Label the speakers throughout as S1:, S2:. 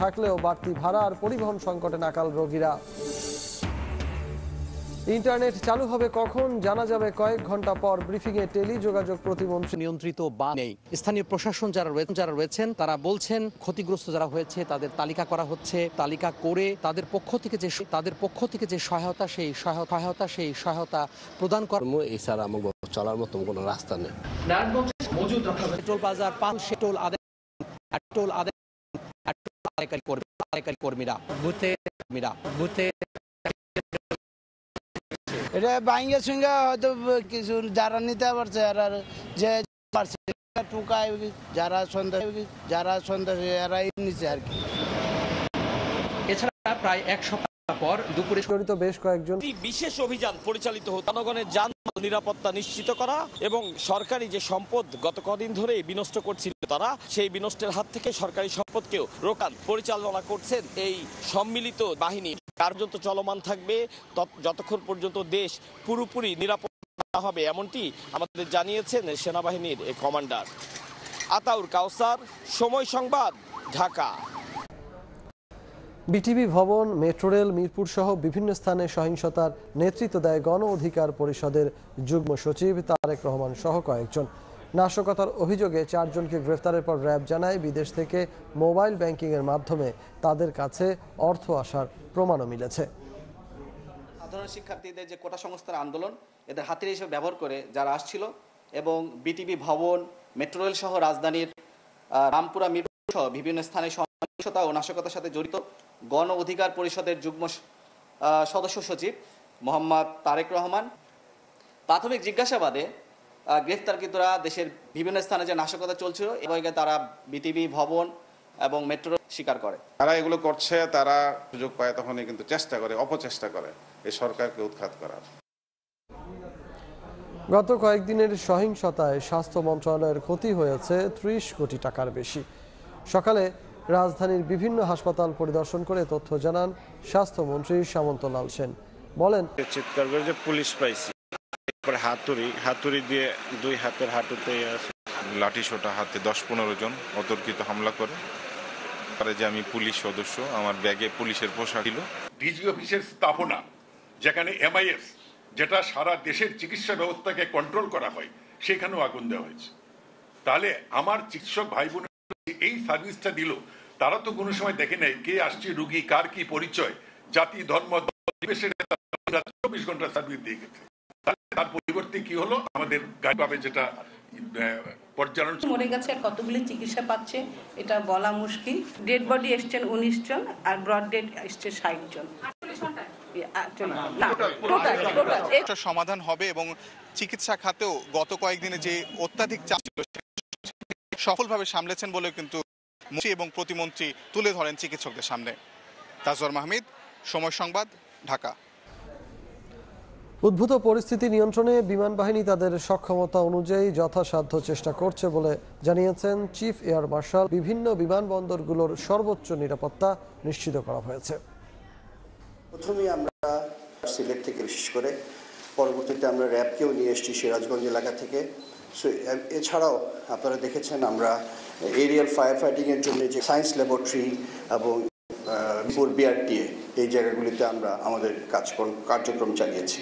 S1: থাকলেও বাড়তি ভাড়া আর পরিবহন সংকটে নাকাল রোগীরা। ইন্টারনেট চালু হবে কখন জানা যাবে কয়েক ঘন্টা পর। ব্রিফিংয়ে টেলিযোগাযোগ প্রতিমন্ত্রী।
S2: নিয়ন্ত্রিত বা নেই। স্থানীয় প্রশাসন যারা রয়েছেন তারা বলছেন ক্ষতিগ্রস্ত যারা হয়েছে তাদের তালিকা করা হচ্ছে। তালিকা করে তাদের পক্ষ থেকে যে সহায়তা প্রদান করা।
S3: এছাড়া আমাদের চলার মতো কোনো রাস্তা নেই।
S2: টোল প্লাজার টোল আদায়কারী কর্মীরা বুথে
S4: এটা বাইঙ্গা সুঙ্গা হয়তো কিছু যারা নিতে পারছে আর যে পারছে টুকায় যারা সন্দেহ এরাই নিচ্ছে আর কি।
S2: এছাড়া প্রায় এক সপ্তাহ পর দুপুরে
S1: জড়িত বেশ কয়েকজন
S5: বিশেষ অভিযান পরিচালিত হতো জনগণের যানবাহন নিরাপত্তা নিশ্চিত করা এবং সরকারি যে সম্পদ গত কদিন ধরে বিনষ্ট করছিল তারা সেই বিনষ্টের হাত থেকে সরকারি সম্পদকেও রোকান পরিচালনা করছেন এই সম্মিলিত বাহিনী। কার্যত চলমান থাকবে যতক্ষণ পর্যন্ত দেশ পুরোপুরি নিরাপদ হবে, এমনটি আমাদের জানিয়েছেন সেনাবাহিনীর কমান্ডার। আতাউর কাউসার, সময় সংবাদ, ঢাকা।
S1: বিটিভি ভবন, মেট্রো রেল, মিরপুর সহ বিভিন্ন স্থানে সহিংসতার নেতৃত্ব দেয় গণ অধিকার পরিষদের যুগ্ম সচিব তারেক রহমান সহ কয়েকজন। নাশকতার অভিযোগে 4 জনকে গ্রেফতারের পর র্যাব জানায় বিদেশ থেকে মোবাইল ব্যাংকিংয়ের মাধ্যমে তাদের কাছে অর্থ আসার প্রমাণও মিলেছে।
S6: সাধারণ শিক্ষার্থীদের যে কোটা সংস্থার আন্দোলন এদের হাতিয়ার হিসেবে ব্যবহার করে যারা আসছিল এবং বিটিভি ভবন, মেট্রো রেল সহ রাজধানীর রামপুরা, মিরপুর সহ বিভিন্ন স্থানে সহিংসতা ও নাশকতার সাথে জড়িত গণ অধিকার পরিষদের যুগ্ম সদস্য সচিব মোহাম্মদ তারেক রহমান। প্রাথমিক জিজ্ঞাসাবাদে গ্রেফতারকৃতরা দেশের বিভিন্ন স্থানে যে নাশকতা চলছিল এবং তারা বিটিভি ভবন এবং মেট্রো স্বীকার করে।
S7: তারা এগুলো করছে, তারা সুযোগ পায় তখনই কিন্তু চেষ্টা করে, অপচেষ্টা করে এই সরকারকে উৎখাত করার।
S1: গত কয়েকদিনের সহিংসতায় স্বাস্থ্য মন্ত্রণালয়ের ক্ষতি হয়েছে 30 কোটি টাকার বেশি। সকালে রাজধানীর বিভিন্ন হাসপাতাল পরিদর্শন করে তথ্য জানান স্বাস্থ্যমন্ত্রী সামন্ত লাল সেন। বলেন,
S8: চিৎকার করে যে পুলিশ পাইছি, হাতুড়ি দিয়ে 2 হাতের হাঁটুতে লাঠি সোটা হাতে 10-15 জন অতর্কিত হামলা করে যে আমি পুলিশ সদস্য, আমার ব্যাগে পুলিশের পোশাক ছিল।
S9: ডিজি অফিসের স্থাপনা যেখানে MIS যেটা সারা দেশের চিকিৎসা ব্যবস্থাকে কন্ট্রোল করা হয় সেখানেও আগুন দেওয়া হয়েছে। তাহলে আমার চিকিৎসক ভাই বোন এই সার্ভিসটা দিল, তারা তো কোনো সময় দেখে নেই কে আসছে, রুগী কার কি পরিচয়, জাতি, ধর্ম, 24 ঘন্টা সার্ভিস দিয়ে গেছে। তার পরিবর্তে কি হলো, আমাদের গাড়ি যেটা পর্যালোচনা
S10: মরে গেছে আর কতগুলি চিকিৎসা পাচ্ছে এটা বলা মুশকিল। ডেড বডি এসছেন 19 জন আর ব্রড ডেড এসছে 60 জন।
S11: সমাধান হবে এবং চিকিৎসা খাতেও গত কয়েকদিনে যে অত্যাধিক চাপ ছিল সফলভাবে সামলেছেন বলেও কিন্তু মন্ত্রী এবং প্রতিমন্ত্রী তুলে ধরেন চিকিৎসকদের সামনে। তাজওয়ার মাহমুদ, সময় সংবাদ, ঢাকা।
S1: উদ্ভূত পরিস্থিতি নিয়ন্ত্রণে বিমান বাহিনী তাদের সক্ষমতা অনুযায়ী যথাসাধ্য চেষ্টা করছে বলে জানিয়েছেন চিফ এয়ার মার্শাল। বিভিন্ন বিমানবন্দরগুলোর সর্বোচ্চ নিরাপত্তা নিশ্চিত করা হয়েছে।
S12: প্রথমেই আমরা সিলেট থেকে, বিশেষ করে পরবর্তীতে আমরা র্যাবকেও নিয়ে এসেছি সিরাজগঞ্জ এলাকা থেকে। এছাড়াও আপনারা দেখেছেন আমরা এরিয়াল ফায়ার ফাইটিংয়ের জন্য যে সায়েন্স ল্যাবরেটরি এবং BRTA এই জায়গাগুলিতে আমরা আমাদের কার্যক্রম চালিয়েছি।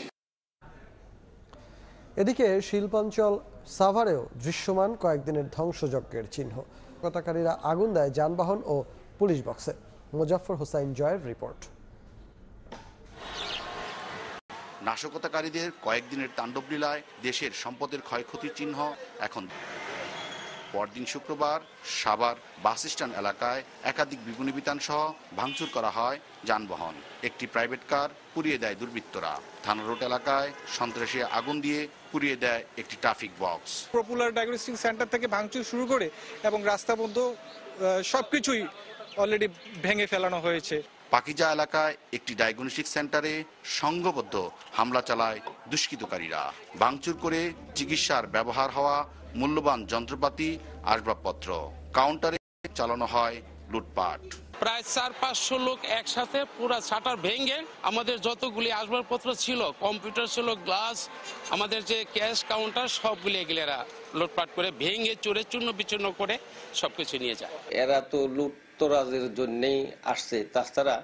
S1: এদিকে শিল্পাঞ্চল সাভারেও দৃশ্যমান কয়েকদিনের ধ্বংসযজ্ঞের চিহ্ন। হত্যাকারীরা আগুন দেয় যানবাহন ও পুলিশ বক্সে। মোজাফফর হোসাইন জয়ের রিপোর্ট।
S13: নাশকতাকারীদের কয়েকদিনের তাণ্ডবলীলায় দেশের সম্পদের ক্ষয়ক্ষতির চিহ্ন এখন। পরদিন শুক্রবার সাভার বাস স্ট্যান্ড এলাকায় একাধিক বিপণী বিতান সহ ভাঙচুর করা হয় যানবাহন। একটি প্রাইভেট কার পুড়িয়ে দেয় দুর্বৃত্তরা। থানা রোড এলাকায় সন্ত্রাসী আগুন দিয়ে পুড়িয়ে দেয় একটি traffic box.
S14: Popular diagnostic centre থেকে ভাঙচুর শুরু করে এবং রাস্তা বন্ধ সবকিছুই অলরেডি ভেঙে ফেলানো হয়েছে।
S13: পাকিজা এলাকায় একটি ডায়াগনস্টিক সেন্টারে সংঘবদ্ধ হামলা চালায় দুষ্কৃতকারীরা। ভাঙচুর করে চিকিৎসার ব্যবহার হওয়া মূল্যবান যন্ত্রপাতি, আসবাবপত্র। কাউন্টারে চালানো হয় লুটপাট।
S15: প্রায় 400-500 লোক একসাথে পুরো শাটার ভেঙে আমাদের যতগুলি আসবাবপত্র ছিল, কম্পিউটার ছিল, গ্লাস, আমাদের যে ক্যাশ কাউন্টার সবগুলি এগুলো লুটপাট করে ভেঙে চুরে চূর্ণ বিচূর্ণ করে সবকিছু নিয়ে যায়।
S16: এরা তো লুট যুক্তরাজ্যের জন্যই আসছে, তাছাড়া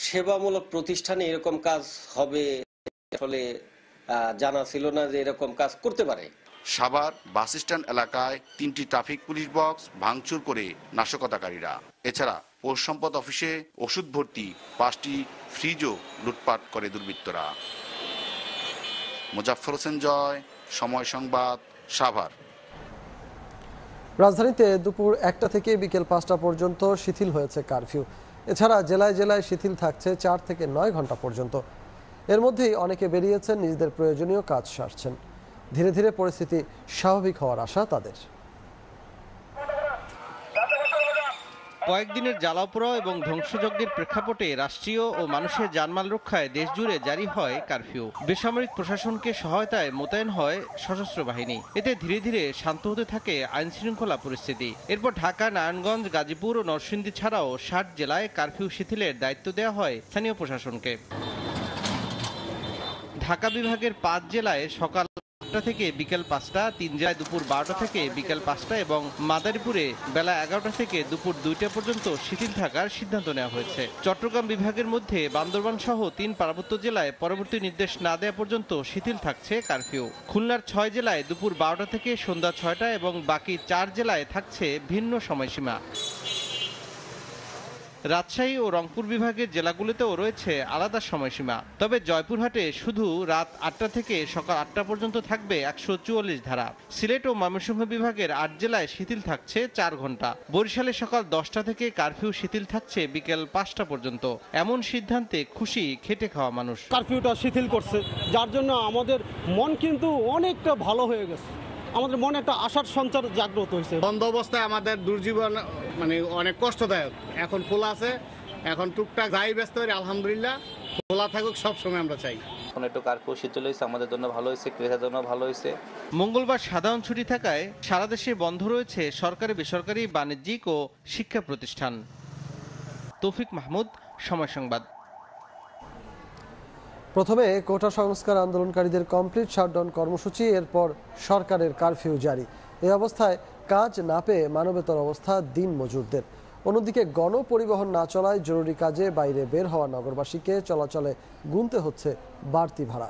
S16: সেবামূলক প্রতিষ্ঠানে এরকম কাজ হবে আসলে জানা ছিল না যে এরকম কাজ করতে পারে।
S13: সাভার বাসস্ট্যান্ড এলাকায় 3টি ট্রাফিক পুলিশ বক্স ভাঙচুর করে নাশকতাকারীরা। এছাড়া পৌর সম্পদ অফিসে ওষুধ ভর্তি 5টি ফ্রিজও লুটপাট করে দুর্বৃত্তরা। মুজাফফর হোসেন জয়, সময় সংবাদ, সাভার।
S1: রাজধানীতে দুপুর 1টা থেকে বিকেল 5টা পর্যন্ত শিথিল হয়েছে কারফিউ। এছাড়া জেলায় জেলায় শিথিল থাকছে 4 থেকে 9 ঘন্টা পর্যন্ত। এর মধ্যেই অনেকে বেরিয়েছেন, নিজেদের প্রয়োজনীয় কাজ সারছেন। ধীরে ধীরে পরিস্থিতি স্বাভাবিক হওয়ার আশা তাদের।
S17: কয়েকদিনের জ্বালাপোড়া এবং ধ্বংসযজ্ঞের প্রেক্ষাপটে রাষ্ট্রীয় ও মানুষের জানমাল রক্ষায় দেশজুড়ে জারি হয় কারফিউ। বেসামরিক প্রশাসনকে সহায়তায় মোতায়েন হয় সশস্ত্র বাহিনী। এতে ধীরে ধীরে শান্ত হতে থাকে আইন শৃঙ্খলা পরিস্থিতি। এরপর ঢাকা, নারায়ণগঞ্জ, গাজীপুর ও নরসিংদী ছাড়াও 60 জেলায় কারফিউ শিথিলের দায়িত্ব দেওয়া হয় স্থানীয় প্রশাসনকে। ঢাকা বিভাগের 5 জেলায় সকাল 8টা থেকে বিকেল 5টা, 3 জেলায় দুপুর 12টা থেকে বিকেল 5টা এবং মাদারীপুরে বেলা 11টা থেকে দুপুর 2টা পর্যন্ত শিথিল থাকার সিদ্ধান্ত নেওয়া হয়েছে। চট্টগ্রাম বিভাগের মধ্যে বান্দরবান সহ 3 পার্বত্য জেলায় পরবর্তী নির্দেশ না দেওয়া পর্যন্ত শিথিল থাকছে কারফিউ। খুলনার 6 জেলায় দুপুর 12টা থেকে সন্ধ্যা 6টা এবং বাকি 4 জেলায় থাকছে ভিন্ন সময়সীমা। রাজশাহী ও রংপুর বিভাগের জেলাগুলোতেও রয়েছে আলাদা সময়সীমা। তবে জয়পুরহাটে শুধু রাত 8টা থেকে সকাল 8টা পর্যন্ত থাকবে 144 ধারা। সিলেট ও ময়মনসিংহ বিভাগের 8 জেলায় শিথিল থাকছে 4 ঘন্টা। বরিশালে সকাল 10টা থেকে কারফিউ শিথিল থাকছে বিকেল 5টা পর্যন্ত। এমন সিদ্ধান্তে খুশি খেটে খাওয়া মানুষ।
S18: কারফিউটা শিথিল করছে, যার জন্য আমাদের মন কিন্তু অনেকটা ভালো হয়ে গেছে। আমাদের মনে একটা আশার সঞ্চার জাগ্রত হয়েছে।
S19: বন্ধ অবস্থায় আমাদের দুর্জীবন মানে অনেক কষ্টদায়ক। এখন খোলা আছে, এখন টুকটাক যাই ব্যস্ত করি, আলহামদুলিল্লাহ খোলা থাকুক, সব সময় আমরা চাই।
S20: এখন একটু কারফিউ শিথিল হয়েছে, আমাদের জন্য ভালো হয়েছে, ক্রেতার জন্য ভালো হয়েছে।
S17: মঙ্গলবার সাধারণ ছুটি থাকায় সারা দেশে বন্ধ রয়েছে সরকারি, বেসরকারি, বাণিজ্যিক ও শিক্ষা প্রতিষ্ঠান। তৌফিক মাহমুদ, সময় সংবাদ।
S1: প্রথমে কোটা সংস্কার আন্দোলনকারীদের কমপ্লিট শাটডাউন কর্মসূচি, এরপর সরকারের কারফিউ জারি। এই অবস্থায় কাজ না পেয়ে মানবেতর অবস্থা দিন মজুরদের। অন্যদিকে গণপরিবহন না চলায় জরুরি কাজে বাইরে বের হওয়া নগরবাসীকে চলাচলে গুনতে হচ্ছে বাড়তি ভাড়া।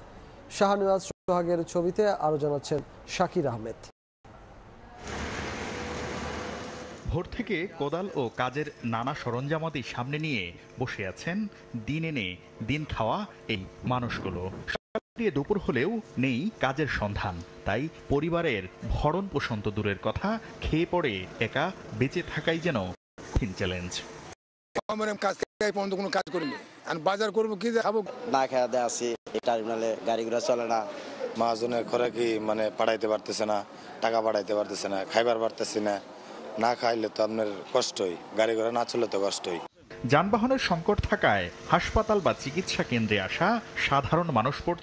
S1: শাহনওয়াজ সোহাগের ছবিতে আরও জানাচ্ছেন শাকির আহমেদ।
S21: ভোর থেকে কোদাল ও কাজের নানা সরঞ্জামাদি সামনে নিয়ে বসে আছেন দিন এনে দিন খাওয়া এই মানুষগুলো। দিয়ে দুপুর হলেও নেই কাজের সন্ধান, তাই পরিবারের ভরণ পোষণ তো দূরের কথা, খেয়ে পড়ে একা বেঁচে থাকাই যেন কঠিন চ্যালেঞ্জ।
S22: কোনো কাজ করিনি, বাজার করবো কি খাবো, না খেয়ে দেয় আসি। টার্মিনালে গাড়ি ঘোড়া চলে না, মহাজনের ঘরে কি মানে পাঠাইতে পারতেছে না, টাকা পাঠাইতে পারতেছে না, খাইবার পারতেছে না। না খাইলে তো আপনার কষ্টই, গাড়ি ঘোড়া না চললে তো কষ্টই।
S21: যানবাহনের সংকট থাকায় হাসপাতাল বা চিকিৎসা কেন্দ্রে আসা সাধারণ মানুষ পড়ছে